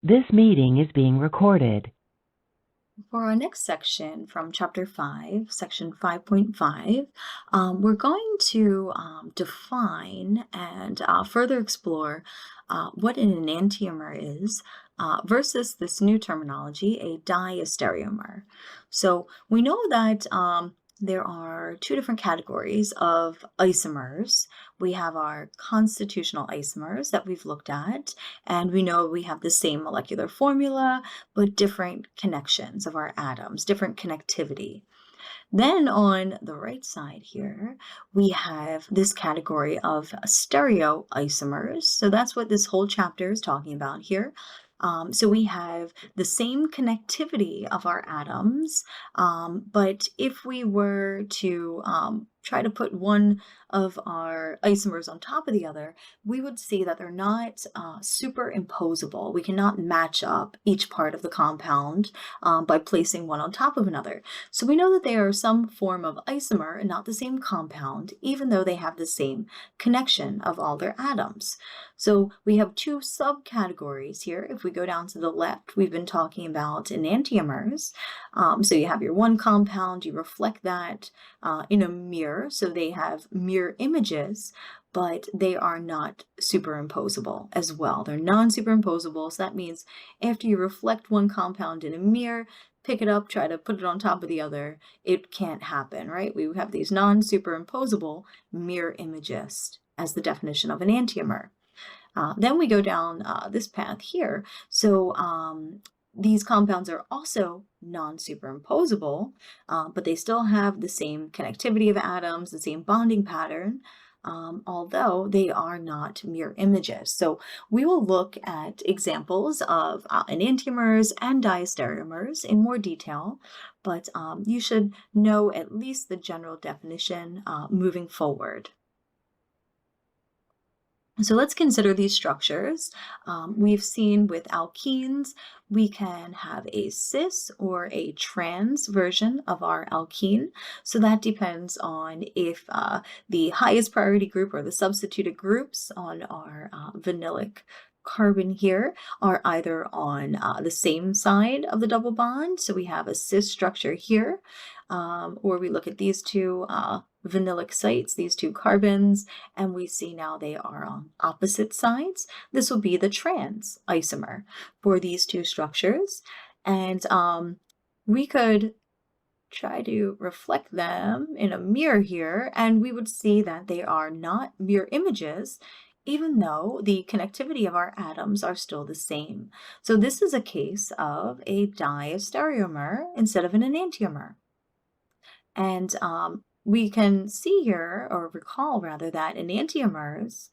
This meeting is being recorded. For our next section from Chapter 5, Section 5.5, we're going to define and further explore what an enantiomer is versus this new terminology, a diastereomer. So we know that there are two different categories of isomers. We have our constitutional isomers that we've looked at, and we know we have the same molecular formula, but different connections of our atoms, different connectivity. Then on the right side here, we have this category of stereoisomers. So that's what this whole chapter is talking about here. So we have the same connectivity of our atoms, but if we were to try to put one of our isomers on top of the other, we would see that they're not superimposable. We cannot match up each part of the compound by placing one on top of another. So we know that they are some form of isomer and not the same compound, even though they have the same connection of all their atoms. So we have two subcategories here. If we go down to the left, we've been talking about enantiomers. So you have your one compound, you reflect that in a mirror, so they have mirror images, but they are not superimposable as well. They're non-superimposable, so that means after you reflect one compound in a mirror, pick it up, try to put it on top of the other, it can't happen, right? We have these non-superimposable mirror images as the definition of an enantiomer. Then we go down this path here. So these compounds are also non-superimposable, but they still have the same connectivity of atoms, the same bonding pattern, although they are not mirror images. So we will look at examples of enantiomers and diastereomers in more detail, but you should know at least the general definition moving forward. So let's consider these structures. We've seen with alkenes, we can have a cis or a trans version of our alkene. So that depends on if the highest priority group or the substituted groups on our vinylic carbon here are either on the same side of the double bond. So we have a cis structure here, or we look at these two vinylic sites, these two carbons, and we see now they are on opposite sides. This will be the trans isomer for these two structures. And we could try to reflect them in a mirror here, and we would see that they are not mirror images, even though the connectivity of our atoms are still the same. So this is a case of a diastereomer instead of an enantiomer. And we can see here, or recall rather, that enantiomers,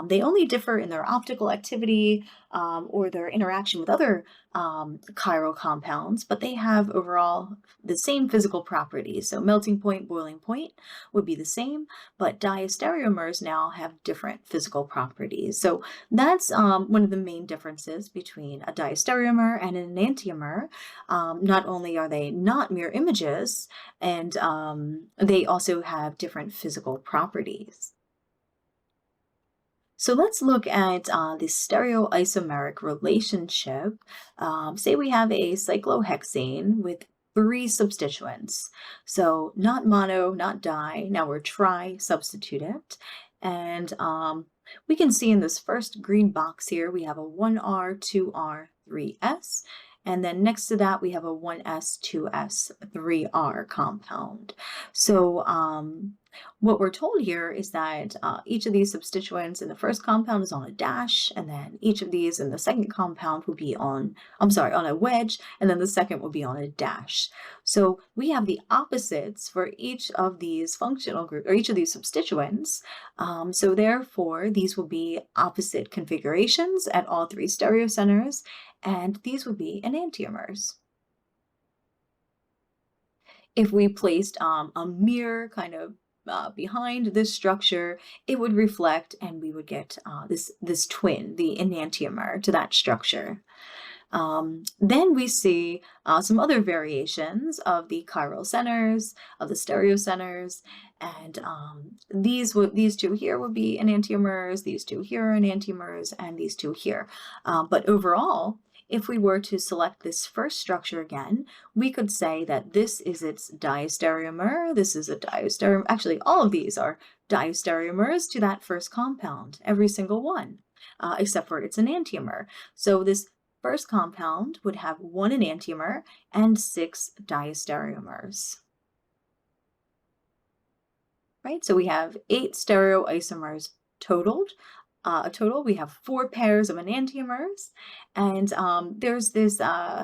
they only differ in their optical activity or their interaction with other chiral compounds, but they have overall the same physical properties. So melting point, boiling point would be the same, but diastereomers now have different physical properties. So that's one of the main differences between a diastereomer and an enantiomer. Not only are they not mirror images, and they also have different physical properties. So let's look at the stereoisomeric relationship. Say we have a cyclohexane with 3 substituents. So not mono, not di, now we're tri-substituted. And we can see in this first green box here, we have a 1R, 2R, 3S. And then next to that, we have a 1S, 2S, 3R compound. So what we're told here is that each of these substituents in the first compound is on a dash, and then each of these in the second compound will be on a wedge, and then the second will be on a dash. So we have the opposites for each of these functional groups, or each of these substituents. So therefore, these will be opposite configurations at all 3 stereocenters, and these would be enantiomers. If we placed a mirror kind of behind this structure, it would reflect, and we would get this twin, the enantiomer, to that structure. Then we see some other variations of the chiral centers, of the stereocenters, and these two here would be enantiomers, these two here are enantiomers, and these two here. But overall, if we were to select this first structure again, we could say that this is its diastereomer, this is a diastereomer. Actually, all of these are diastereomers to that first compound, every single one, except for its enantiomer. So this first compound would have 1 enantiomer and 6 diastereomers. Right, so we have 8 stereoisomers totaled. We have 4 pairs of enantiomers, and there's this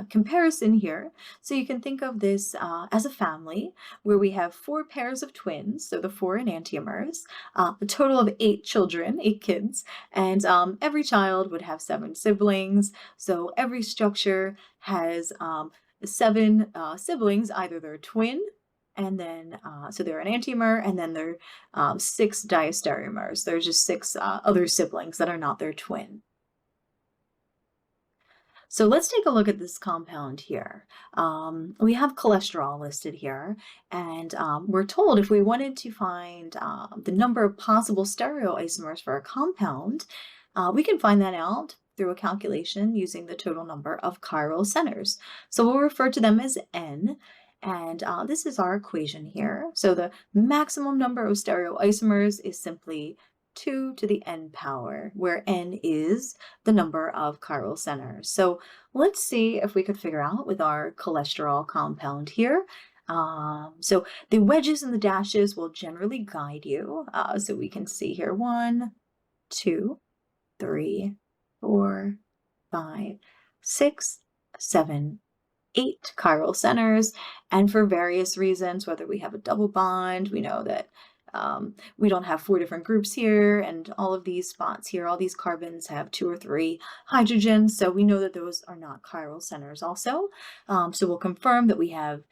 comparison here. So you can think of this as a family where we have 4 pairs of twins, so the 4 enantiomers, a total of 8 children, 8 kids, and every child would have 7 siblings. So every structure has 7 siblings, either they're twin, and then so they're an enantiomer, and then they're 6 diastereomers. There's just 6 other siblings that are not their twin. So let's take a look at this compound here. We have cholesterol listed here, and we're told if we wanted to find the number of possible stereoisomers for a compound, we can find that out through a calculation using the total number of chiral centers. So we'll refer to them as N. And this is our equation here. So the maximum number of stereoisomers is simply 2 to the n power, where n is the number of chiral centers. So let's see if we could figure out with our cholesterol compound here. So the wedges and the dashes will generally guide you. So we can see here 1, 2, 3, 4, 5, 6, 7, 8 chiral centers, and for various reasons, whether we have a double bond, we know that we don't have 4 different groups here, and all of these spots here, all these carbons have 2 or 3 hydrogens, so we know that those are not chiral centers also. So we'll confirm that we have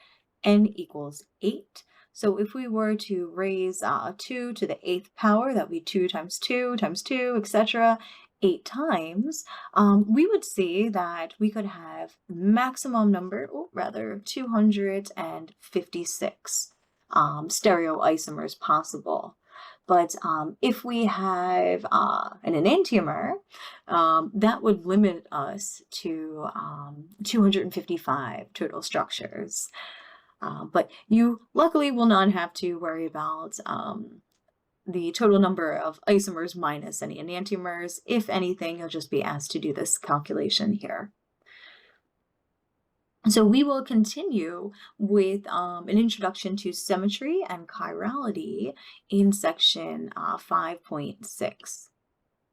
n equals 8. So if we were to raise 2 to the 8th power, that would be 2 times 2 times 2, etc., 8 times, we would see that we could have maximum number, 256 stereoisomers possible. But if we have an enantiomer, that would limit us to 255 total structures. But you luckily will not have to worry about the total number of isomers minus any enantiomers. If anything, you'll just be asked to do this calculation here. So we will continue with an introduction to symmetry and chirality in section 5.6.